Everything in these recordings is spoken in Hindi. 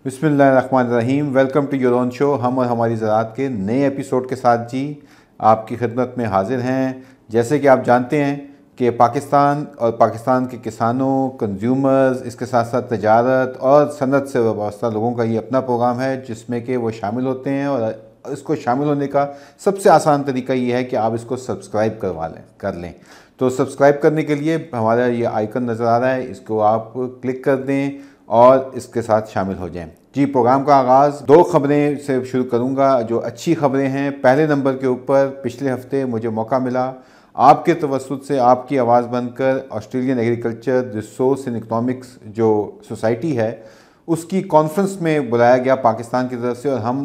बिस्मिल्लाहिर्रहमानिर्रहीम। Welcome to your own show. हम और हमारी ज़राअत के नए एपिसोड के साथ जी आपकी खिदमत में हाजिर हैं। जैसे कि आप जानते हैं कि पाकिस्तान और पाकिस्तान के किसानों, कंज्यूमर्स, इसके साथ साथ तजारत और सनत से वाबस्ता लोगों का ये अपना प्रोग्राम है जिसमें कि वो शामिल होते हैं। और इसको शामिल होने का सबसे आसान तरीका ये है कि आप इसको सब्सक्राइब कर लें। तो सब्सक्राइब करने के लिए हमारा ये आइकन नज़र आ रहा है, इसको आप क्लिक कर दें और इसके साथ शामिल हो जाएं। जी, प्रोग्राम का आगाज़ दो ख़बरें से शुरू करूंगा जो अच्छी ख़बरें हैं। पहले नंबर के ऊपर पिछले हफ्ते मुझे मौका मिला आपके तवस्सुत से आपकी आवाज़ बनकर Australian agriculture resource and economics जो सोसाइटी है उसकी कॉन्फ्रेंस में बुलाया गया पाकिस्तान की तरफ से। और हम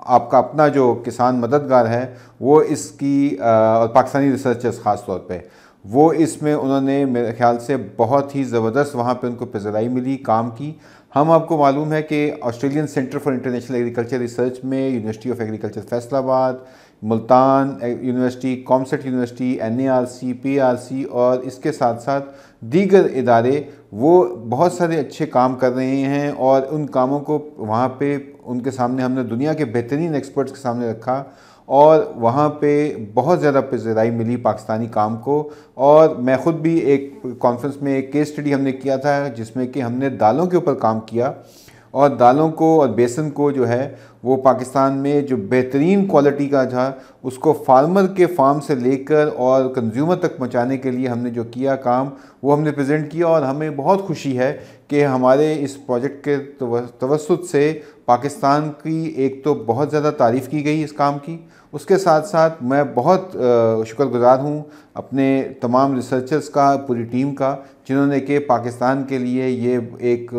आपका अपना जो किसान मददगार है वो इसकी और पाकिस्तानी रिसर्चर्स ख़ास तौर पे वो इसमें उन्होंने मेरे ख्याल से बहुत ही ज़बरदस्त वहाँ पे उनको पेशराई मिली काम की। हम आपको मालूम है कि Australian centre for international agriculture research में university of agriculture Faisalabad, Multan university, COMSATS university, NARC, PRC और इसके साथ साथ दीगर इदारे वो बहुत सारे अच्छे काम कर रहे हैं। और उन कामों को वहाँ पे उनके सामने हमने दुनिया के बेहतरीन एक्सपर्ट्स के सामने रखा और वहाँ पे बहुत ज़्यादा पेशराई मिली पाकिस्तानी काम को। और मैं ख़ुद भी एक कॉन्फ्रेंस में एक केस स्टडी हमने किया था जिसमें कि हमने दालों के ऊपर काम किया और दालों को और बेसन को जो है वो पाकिस्तान में जो बेहतरीन क्वालिटी का था उसको फार्मर के फार्म से लेकर और कंज्यूमर तक पहुंचाने के लिए हमने जो किया काम वो हमने प्रेजेंट किया। और हमें बहुत खुशी है कि हमारे इस प्रोजेक्ट के तवस्सुत से पाकिस्तान की एक तो बहुत ज़्यादा तारीफ़ की गई इस काम की, उसके साथ साथ मैं बहुत शुक्रगुज़ार हूँ अपने तमाम रिसर्चर्स का, पूरी टीम का, जिन्होंने कि पाकिस्तान के लिए ये एक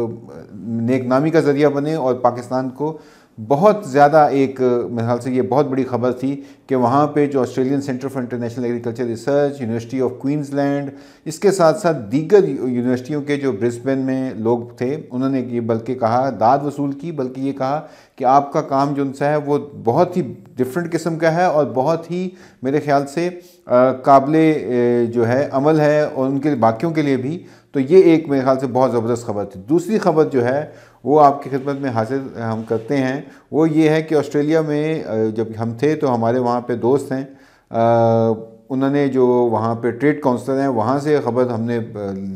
नेकनामी का ज़रिया बने। और पाकिस्तान को बहुत ज़्यादा एक मेरे ख्याल से ये बहुत बड़ी खबर थी कि वहाँ पे जो Australian centre for international agriculture research, university of Queensland, इसके साथ साथ दीगर यूनिवर्सिटियों के जो ब्रिस्बेन में लोग थे उन्होंने ये बल्कि कहा, दाद वसूल की, बल्कि ये कहा कि आपका काम जो उनसा है वो बहुत ही डिफरेंट किस्म का है और बहुत ही मेरे ख्याल से काबिले जो है अमल है और उनके बाकियों के लिए भी। तो ये एक मेरे ख्याल से बहुत ज़बरदस्त खबर थी। दूसरी खबर जो है वो आपकी खिदमत में हाजिर हम करते हैं, वो ये है कि ऑस्ट्रेलिया में जब हम थे तो हमारे वहाँ पे दोस्त हैं, उन्होंने जो वहाँ पे ट्रेड काउंसलर हैं वहाँ से ख़बर हमने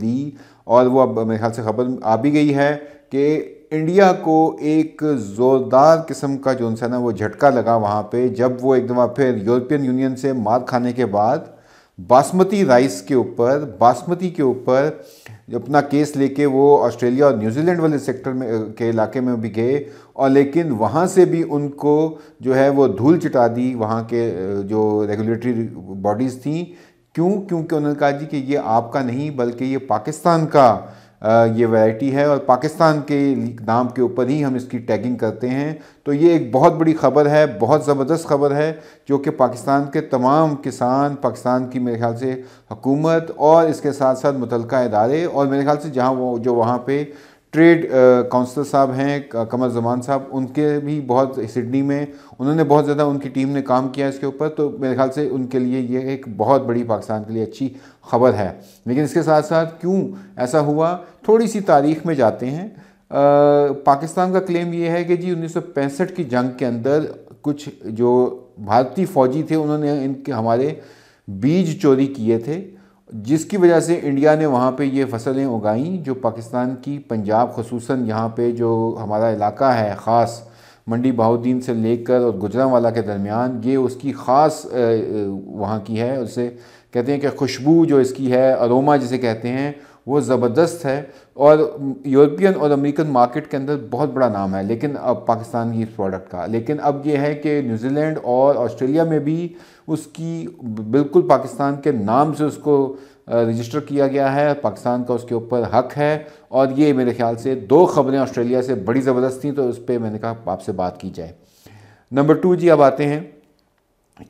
ली और वो अब मेरे ख्याल से ख़बर आ भी गई है कि इंडिया को एक ज़ोरदार किस्म का जो उनसे ना वो झटका लगा वहाँ पे जब वो एक दफ़ा फिर यूरोपियन यूनियन से मार खाने के बाद बासमती राइस के ऊपर, बासमती के ऊपर अपना केस लेके वो ऑस्ट्रेलिया और न्यूजीलैंड वाले सेक्टर में के इलाके में भी गए। और लेकिन वहाँ से भी उनको जो है वो धूल चिटा दी वहाँ के जो रेगुलेटरी बॉडीज़ थी। क्योंकि उन्होंने कहा जी कि ये आपका नहीं बल्कि ये पाकिस्तान का ये वैरायटी है और पाकिस्तान के नाम के ऊपर ही हम इसकी टैगिंग करते हैं। तो ये एक बहुत बड़ी ख़बर है, बहुत ज़बरदस्त ख़बर है जो कि पाकिस्तान के तमाम किसान, पाकिस्तान की मेरे ख्याल से हुकूमत और इसके साथ साथ मुतल्लिका इदारे और मेरे ख्याल से जहाँ वो जो वहाँ पे ट्रेड काउंसलर साहब हैं कमर ज़मान साहब, उनके भी बहुत सिडनी में उन्होंने बहुत ज़्यादा उनकी टीम ने काम किया इसके ऊपर। तो मेरे ख्याल से उनके लिए ये एक बहुत बड़ी पाकिस्तान के लिए अच्छी ख़बर है। लेकिन इसके साथ साथ क्यों ऐसा हुआ, थोड़ी सी तारीख़ में जाते हैं। पाकिस्तान का क्लेम ये है कि जी 1965 की जंग के अंदर कुछ जो भारतीय फ़ौजी थे उन्होंने इनके हमारे बीज चोरी किए थे, जिसकी वजह से इंडिया ने वहाँ पे ये फसलें उगाई जो पाकिस्तान की पंजाब, ख़ुसूसन यहाँ पे जो हमारा इलाका है ख़ास मंडी बहाउद्दीन से लेकर और गुजरांवाला के दरमियान, ये उसकी ख़ास वहाँ की है। उसे कहते हैं कि खुशबू जो इसकी है, अरोमा जिसे कहते हैं, वो ज़बरदस्त है और यूरोपियन और अमेरिकन मार्केट के अंदर बहुत बड़ा नाम है लेकिन अब पाकिस्तान की इस प्रोडक्ट का। लेकिन अब ये है कि न्यूजीलैंड और ऑस्ट्रेलिया में भी उसकी बिल्कुल पाकिस्तान के नाम से उसको रजिस्टर किया गया है, पाकिस्तान का उसके ऊपर हक है। और ये मेरे ख्याल से दो ख़बरें ऑस्ट्रेलिया से बड़ी ज़बरदस्त थी तो उस पर मैंने कहा आपसे बात की जाए। नंबर 2 जी, अब आते हैं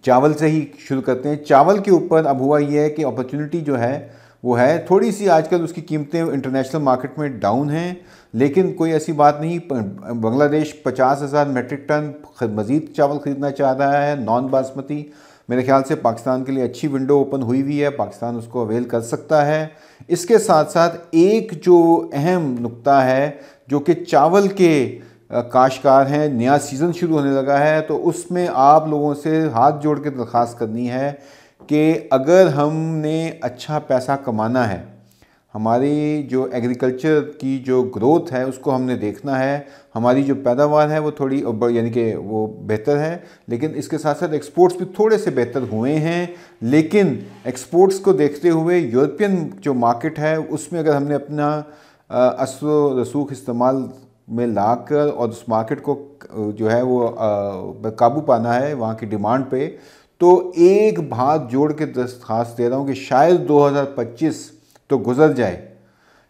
चावल से ही शुरू करते हैं। चावल के ऊपर अब हुआ ये है कि अपॉर्चुनिटी जो है वो है थोड़ी सी, आजकल उसकी कीमतें इंटरनेशनल मार्केट में डाउन हैं लेकिन कोई ऐसी बात नहीं। बांग्लादेश 50,000 मेट्रिक टन मज़ीद चावल ख़रीदना चाह रहा है नॉन बासमती। मेरे ख्याल से पाकिस्तान के लिए अच्छी विंडो ओपन हुई हुई है, पाकिस्तान उसको अवेल कर सकता है। इसके साथ साथ एक जो अहम नुक्ता है जो कि चावल के काश्तकार हैं, नया सीज़न शुरू होने लगा है, तो उसमें आप लोगों से हाथ जोड़ के दरख्वास्त करनी है कि अगर हमने अच्छा पैसा कमाना है, हमारी जो एग्रीकल्चर की जो ग्रोथ है उसको हमने देखना है, हमारी जो पैदावार है वो थोड़ी यानी कि वो बेहतर है, लेकिन इसके साथ साथ एक्सपोर्ट्स भी थोड़े से बेहतर हुए हैं। लेकिन एक्सपोर्ट्स को देखते हुए यूरोपियन जो मार्केट है उसमें अगर हमने अपना असर रसूख इस्तेमाल में लाकर और उस मार्केट को जो है वो काबू पाना है वहाँ की डिमांड पे, तो एक हाथ जोड़ के दरख्वास्त दे रहा हूँ कि शायद 2025 तो गुजर जाए,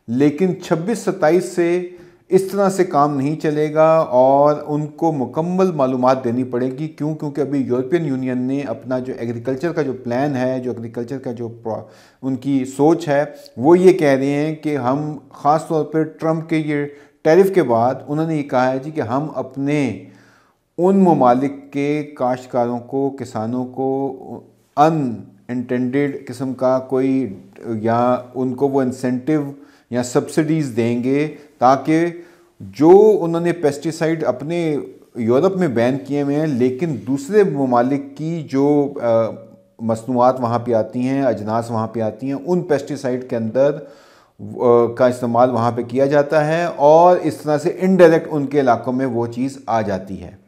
लेकिन 26-27 से इस तरह से काम नहीं चलेगा और उनको मुकम्मल मालूमात देनी पड़ेगी। क्यों? क्योंकि अभी यूरोपियन यूनियन ने अपना जो एग्रीकल्चर का जो प्लान है, जो एग्रीकल्चर का जो उनकी सोच है, वो ये कह रहे हैं कि हम ख़ास तौर पर ट्रंप के ये टैरिफ के बाद उन्होंने ये कहा है जी कि हम अपने उन ममालिक के काश्तकारों को, किसानों को अनइंटेंडेड किस्म का कोई या उनको वो इंसेंटिव या सब्सिडीज़ देंगे ताकि जो उन्होंने पेस्टिसाइड अपने यूरोप में बैन किए हुए हैं, लेकिन दूसरे ममालिक की जो मसनूआत वहाँ पे आती हैं, अजनास वहाँ पे आती हैं, उन पेस्टिसाइड के अंदर का इस्तेमाल वहाँ पे किया जाता है और इस तरह से इनडायरेक्ट उनके इलाकों में वो चीज़ आ जाती है।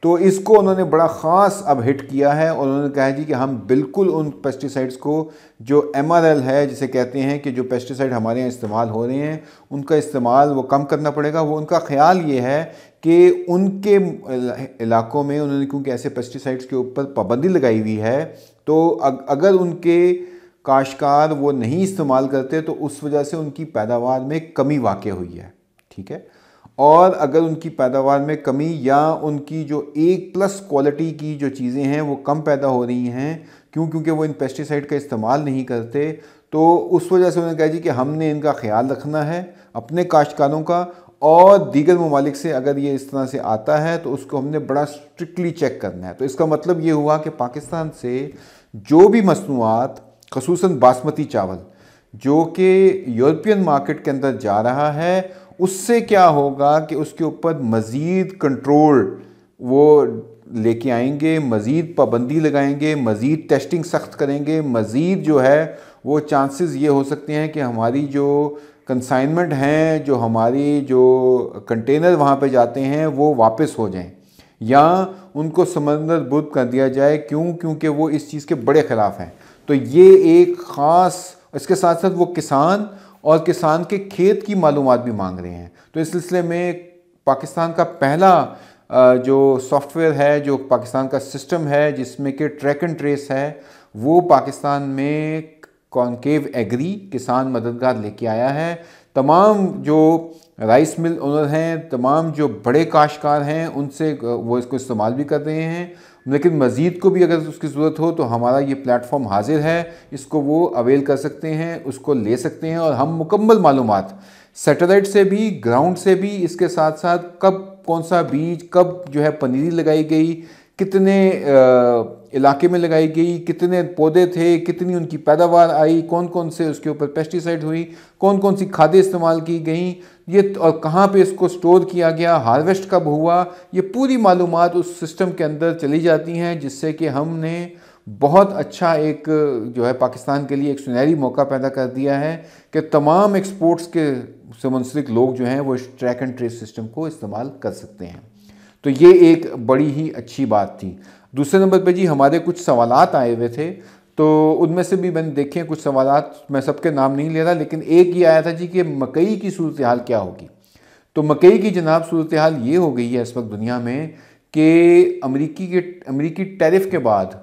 तो इसको उन्होंने बड़ा ख़ास अब हिट किया है और उन्होंने कहा है जी कि हम बिल्कुल उन पेस्टिसाइड्स को जो MRL है, जिसे कहते हैं कि जो पेस्टिसाइड हमारे यहाँ इस्तेमाल हो रहे हैं उनका इस्तेमाल वो कम करना पड़ेगा। वो उनका ख्याल ये है कि उनके इलाकों में उन्होंने क्योंकि ऐसे पेस्टिसाइड्स के ऊपर पाबंदी लगाई हुई है, तो अगर उनके काश्तकार वो नहीं इस्तेमाल करते तो उस वजह से उनकी पैदावार में कमी वाक़ हुई है। ठीक है, और अगर उनकी पैदावार में कमी या उनकी जो A+ क्वालिटी की जो चीज़ें हैं वो कम पैदा हो रही हैं, क्योंकि वो इन पेस्टिसाइड का इस्तेमाल नहीं करते, तो उस वजह से उन्होंने कहा जी कि हमने इनका ख्याल रखना है अपने काश्तकारों का, और दीगर ममालिक से अगर ये इस तरह से आता है तो उसको हमने बड़ा स्ट्रिक्टली चेक करना है। तो इसका मतलब ये हुआ कि पाकिस्तान से जो भी मसनूआत, ख़ुसूसन बासमती चावल जो कि यूरोपियन मार्केट के अंदर जा रहा है, उससे क्या होगा कि उसके ऊपर मज़ीद कंट्रोल वो लेके आएंगे, मज़ीद पाबंदी लगाएंगे, मज़ीद टेस्टिंग सख्त करेंगे, मज़ीद जो है वो चांसेस ये हो सकते हैं कि हमारी जो कंसाइनमेंट हैं, जो हमारी जो कंटेनर वहाँ पे जाते हैं वो वापस हो जाएं या उनको समंदर बुर्द कर दिया जाए। क्योंकि वो इस चीज़ के बड़े ख़िलाफ़ हैं। तो ये एक ख़ास, इसके साथ साथ वो किसान और किसान के खेत की मालूमात भी मांग रहे हैं। तो इस सिलसिले में पाकिस्तान का पहला जो सॉफ्टवेयर है, जो पाकिस्तान का सिस्टम है जिसमें कि ट्रैक एंड ट्रेस है, वो पाकिस्तान में कॉन्केव एग्री किसान मददगार लेके आया है। तमाम जो राइस मिल ओनर हैं, तमाम जो बड़े काश्तकार हैं, उनसे वो इसको इस्तेमाल भी कर रहे हैं, लेकिन मज़ीद को भी अगर उसकी ज़रूरत हो तो हमारा ये प्लेटफॉर्म हाजिर है, इसको वो अवेल कर सकते हैं, उसको ले सकते हैं और हम मुकम्मल मालूमात सैटेलाइट से भी, ग्राउंड से भी, इसके साथ साथ कब कौन सा बीज, कब जो है पनीरी लगाई गई, कितने इलाके में लगाई गई, कितने पौधे थे, कितनी उनकी पैदावार आई, कौन कौन से उसके ऊपर पेस्टिसाइड हुई, कौन कौन सी खादें इस्तेमाल की गई, ये और कहाँ पे इसको स्टोर किया गया, हार्वेस्ट कब हुआ, ये पूरी मालूमात उस सिस्टम के अंदर चली जाती हैं, जिससे कि हमने बहुत अच्छा एक जो है पाकिस्तान के लिए एक सुनहरी मौका पैदा कर दिया है कि तमाम एक्सपोर्ट्स के से मुंसलिक लोग जो हैं वो इस ट्रैक एंड ट्रेस सिस्टम को इस्तेमाल कर सकते हैं। तो ये एक बड़ी ही अच्छी बात थी। दूसरे नंबर पे जी हमारे कुछ सवालात आए हुए थे, तो उनमें से भी मैंने देखे कुछ सवालात, मैं सबके नाम नहीं ले रहा, लेकिन एक ये आया था जी कि मकई की सूरत हाल क्या होगी। तो मकई की जनाब सूरत हाल ये हो गई है इस वक्त दुनिया में कि अमरीकी टैरिफ के बाद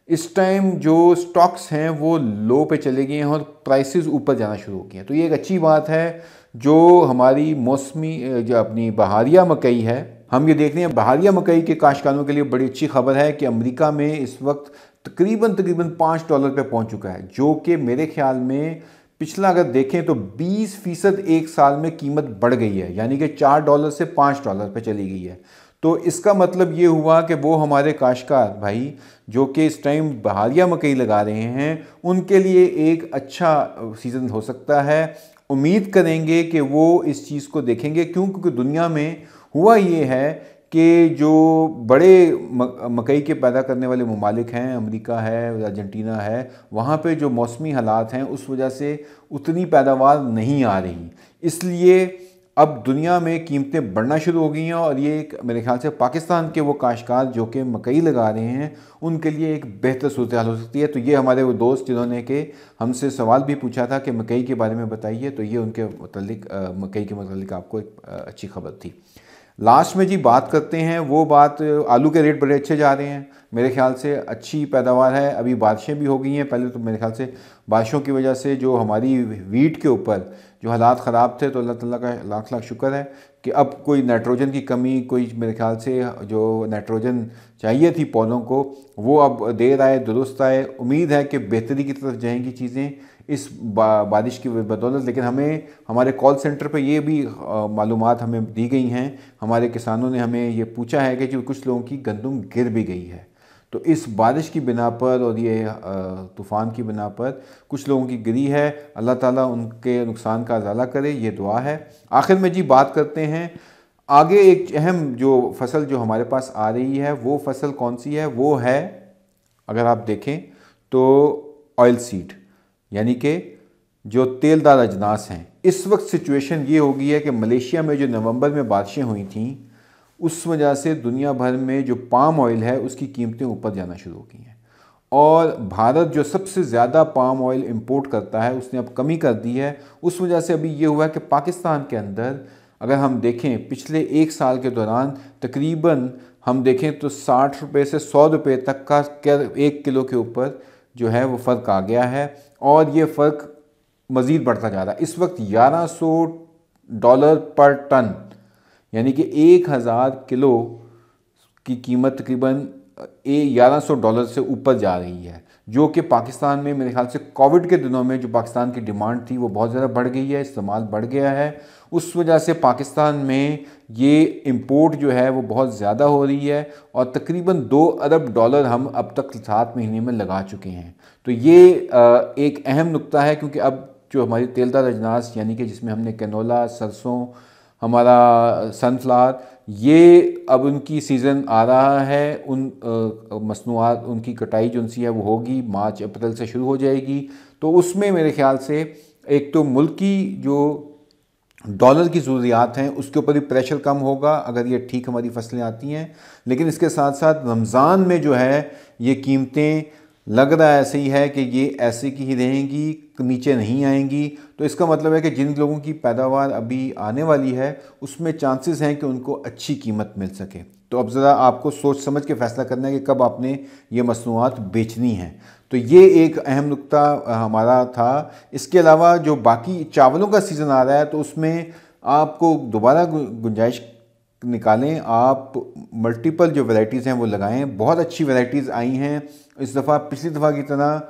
इस टाइम जो स्टॉक्स हैं वो लो पे चले गए हैं और प्राइसेस ऊपर जाना शुरू हो गए हैं। तो ये एक अच्छी बात है। जो हमारी मौसमी जो अपनी बहारिया मकई है, हम ये देख रहे हैं बहारिया मकई के काश्तकारों के लिए बड़ी अच्छी खबर है कि अमेरिका में इस वक्त तकरीबन $5 पे पहुंच चुका है, जो कि मेरे ख्याल में पिछला अगर देखें तो 20% एक साल में कीमत बढ़ गई है, यानी कि $4 से $5 पे चली गई है। तो इसका मतलब ये हुआ कि वो हमारे काश्तकार भाई जो कि इस टाइम बहारिया मकई लगा रहे हैं, उनके लिए एक अच्छा सीज़न हो सकता है। उम्मीद करेंगे कि वो इस चीज़ को देखेंगे, क्योंकि दुनिया में हुआ ये है कि जो बड़े मकई के पैदा करने वाले ममालिक हैं, अमेरिका है, अर्जेंटीना है, वहाँ पे जो मौसमी हालात हैं उस वजह से उतनी पैदावार नहीं आ रही, इसलिए अब दुनिया में कीमतें बढ़ना शुरू हो गई हैं। और ये एक मेरे ख्याल से पाकिस्तान के वो काश्तकार जो कि मकई लगा रहे हैं उनके लिए एक बेहतर सूरत हाल हो सकती है। तो ये हमारे वो दोस्त जिन्होंने कि हमसे सवाल भी पूछा था कि मकई के बारे में बताइए, तो ये उनके मतलब मकई के मतलब आपको एक अच्छी खबर थी। लास्ट में जी बात करते हैं, वो बात आलू के रेट बड़े अच्छे जा रहे हैं, मेरे ख्याल से अच्छी पैदावार है। अभी बारिशें भी हो गई हैं, पहले तो मेरे ख्याल से बारिशों की वजह से जो हमारी वीट के ऊपर जो हालात ख़राब थे, तो अल्लाह ताला का लाख लाख शुक्र है कि अब कोई नाइट्रोजन की कमी, कोई मेरे ख्याल से जो नाइट्रोजन चाहिए थी पौधों को, वो अब देर आए दुरुस्त आए। उम्मीद है कि बेहतरी की तरफ जाएंगी चीज़ें इस बारिश की बदौलत। लेकिन हमें हमारे कॉल सेंटर पे ये भी मालूमात हमें दी गई हैं, हमारे किसानों ने हमें ये पूछा है कि जो कुछ लोगों की गंदम गिर भी गई है, तो इस बारिश की बिना पर और ये तूफ़ान की बिना पर कुछ लोगों की गिरी है। अल्लाह ताला उनके नुकसान का अज़ाला करे, ये दुआ है। आखिर में जी बात करते हैं आगे, एक अहम जो फसल जो हमारे पास आ रही है वो फसल कौन सी है, वो है अगर आप देखें तो ऑयल सीड, यानी कि जो तेलदार अजनास हैं। इस वक्त सिचुएशन ये हो गई है कि मलेशिया में जो नवंबर में बारिशें हुई थीं उस वजह से दुनिया भर में जो पाम ऑयल है उसकी कीमतें ऊपर जाना शुरू हो गई हैं। और भारत जो सबसे ज़्यादा पाम ऑयल इंपोर्ट करता है उसने अब कमी कर दी है। उस वजह से अभी ये हुआ है कि पाकिस्तान के अंदर अगर हम देखें पिछले एक साल के दौरान तकरीबन हम देखें तो 60 रुपये से 100 रुपये तक का एक किलो के ऊपर जो है वो फ़र्क आ गया है, और ये फ़र्क मज़ीद बढ़ता जा रहा है। इस वक्त $1100 पर टन, यानी कि 1000 किलो की कीमत तकरीबन $1100 से ऊपर जा रही है, जो कि पाकिस्तान में मेरे ख्याल से कोविड के दिनों में जो पाकिस्तान की डिमांड थी वो बहुत ज़्यादा बढ़ गई है, इस्तेमाल बढ़ गया है। उस वजह से पाकिस्तान में ये इंपोर्ट जो है वो बहुत ज़्यादा हो रही है, और तकरीबन $2 अरब हम अब तक 7 महीने में लगा चुके हैं। तो ये एक अहम नुक्ता है, क्योंकि अब जो हमारी तेलदार अजनास यानी कि जिसमें हमने कैनोला, सरसों, हमारा सनफ्लावर, ये अब उनकी सीज़न आ रहा है। उन मसनूआत उनकी कटाई जो उनसी है वो होगी, मार्च अप्रैल से शुरू हो जाएगी। तो उसमें मेरे ख्याल से एक तो मुल्क की जो डॉलर की ज़रूरियात हैं उसके ऊपर भी प्रेशर कम होगा अगर ये ठीक हमारी फसलें आती हैं। लेकिन इसके साथ साथ रमज़ान में जो है ये कीमतें लग रहा है ऐसे ही है कि ये ऐसे की ही रहेंगी, नीचे नहीं आएंगी। तो इसका मतलब है कि जिन लोगों की पैदावार अभी आने वाली है उसमें चांसेस हैं कि उनको अच्छी कीमत मिल सके। तो अब ज़रा आपको सोच समझ के फ़ैसला करना है कि कब आपने ये मसनूआत बेचनी है। तो ये एक अहम नुक्ता हमारा था। इसके अलावा जो बाकी चावलों का सीज़न आ रहा है तो उसमें आपको दोबारा गुंजाइश निकालें, आप मल्टीपल जो वैरायटीज़ हैं वो लगाएं। बहुत अच्छी वैरायटीज़ आई हैं इस दफ़ा, पिछली दफ़ा की तरह।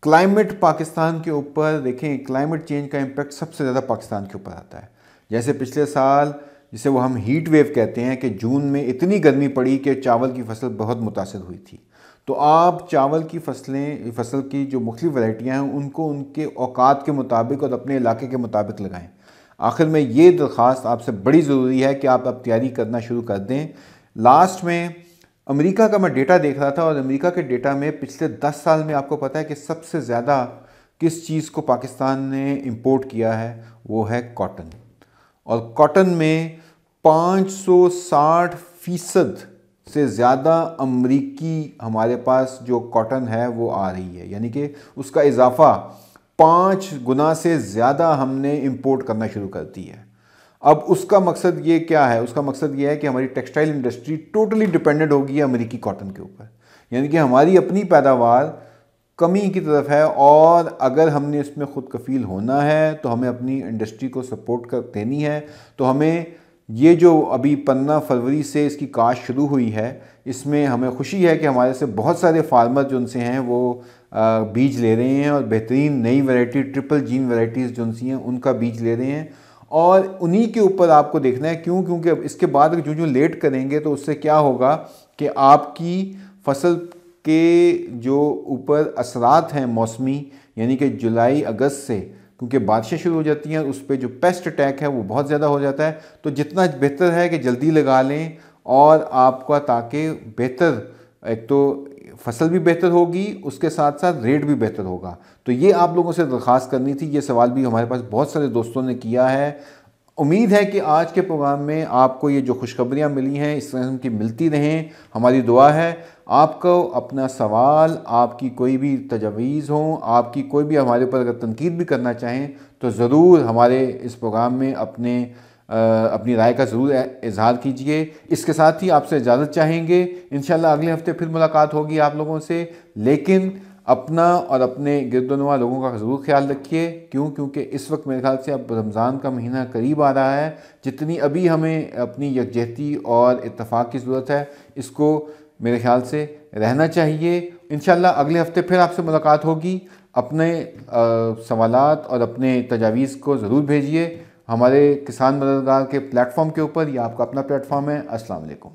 क्लाइमेट पाकिस्तान के ऊपर देखें, क्लाइमेट चेंज का इम्पेक्ट सबसे ज़्यादा पाकिस्तान के ऊपर आता है। जैसे पिछले साल जिसे वो हम हीट वेव कहते हैं कि जून में इतनी गर्मी पड़ी कि चावल की फसल बहुत मुतासर हुई थी। तो आप चावल की फसल की जो मुख्तलिफ वैरायटियाँ हैं उनको उनके औकात के मुताबिक और अपने इलाके के मुताबिक लगाएं। आखिर में ये दरख्वास्त आपसे बड़ी ज़रूरी है कि आप अब तैयारी करना शुरू कर दें। लास्ट में अमेरिका का मैं डेटा देख रहा था, और अमेरिका के डेटा में पिछले 10 साल में आपको पता है कि सबसे ज़्यादा किस चीज़ को पाकिस्तान ने इंपोर्ट किया है, वो है कॉटन। और कॉटन में 560% से ज़्यादा अमरीकी हमारे पास जो कॉटन है वो आ रही है, यानी कि उसका इजाफा 5 गुना से ज़्यादा हमने इंपोर्ट करना शुरू कर दी है। अब उसका मकसद ये क्या है? उसका मकसद ये है कि हमारी टेक्सटाइल इंडस्ट्री टोटली डिपेंडेंट होगी है अमेरिकी कॉटन के ऊपर, यानी कि हमारी अपनी पैदावार कमी की तरफ है। और अगर हमने इसमें ख़ुद कफ़ील होना है तो हमें अपनी इंडस्ट्री को सपोर्ट कर देनी है। तो हमें ये जो अभी 15 फरवरी से इसकी काश्त शुरू हुई है, इसमें हमें खुशी है कि हमारे से बहुत सारे फार्मर जो उनसे हैं वो बीज ले रहे हैं, और बेहतरीन नई वैरायटी ट्रिपल जीन वैरायटीज़ जो उनसी हैं उनका बीज ले रहे हैं। और उन्हीं के ऊपर आपको देखना है, क्योंकि अब इसके बाद जो जो लेट करेंगे तो उससे क्या होगा कि आपकी फसल के जो ऊपर असरात हैं मौसमी, यानी कि जुलाई अगस्त से क्योंकि बारिशें शुरू हो जाती हैं, उस पर जो पेस्ट अटैक है वो बहुत ज़्यादा हो जाता है। तो जितना बेहतर है कि जल्दी लगा लें, और आपका ताकि बेहतर, एक तो फसल भी बेहतर होगी, उसके साथ साथ रेट भी बेहतर होगा। तो ये आप लोगों से दरख्वास्त करनी थी। ये सवाल भी हमारे पास बहुत सारे दोस्तों ने किया है। उम्मीद है कि आज के प्रोग्राम में आपको ये जो खुशखबरियाँ मिली हैं इस तरह की मिलती रहें। हमारी दुआ है आपको अपना सवाल, आपकी कोई भी तजवीज़ हो, आपकी कोई भी हमारे ऊपर अगर तनकीद भी करना चाहें तो ज़रूर हमारे इस प्रोग्राम में अपनी राय का ज़रूर इजहार कीजिए। इसके साथ ही आपसे इजाज़त चाहेंगे। इंशाल्लाह अगले हफ्ते फिर मुलाकात होगी आप लोगों से, लेकिन अपना और अपने गिरदोनवा लोगों का ज़रूर ख्याल रखिए। क्योंकि इस वक्त मेरे ख्याल से अब रमज़ान का महीना करीब आ रहा है। जितनी अभी हमें अपनी यकजहती और इत्तेफाक की ज़रूरत है, इसको मेरे ख्याल से रहना चाहिए। इंशाल्लाह अगले हफ्ते फिर आपसे मुलाकात होगी। अपने सवालात और अपने तजावीज़ को ज़रूर भेजिए हमारे किसान मददगार के प्लेटफॉर्म के ऊपर। यह आपका अपना प्लेटफॉर्म है। अस्सलाम वालेकुम।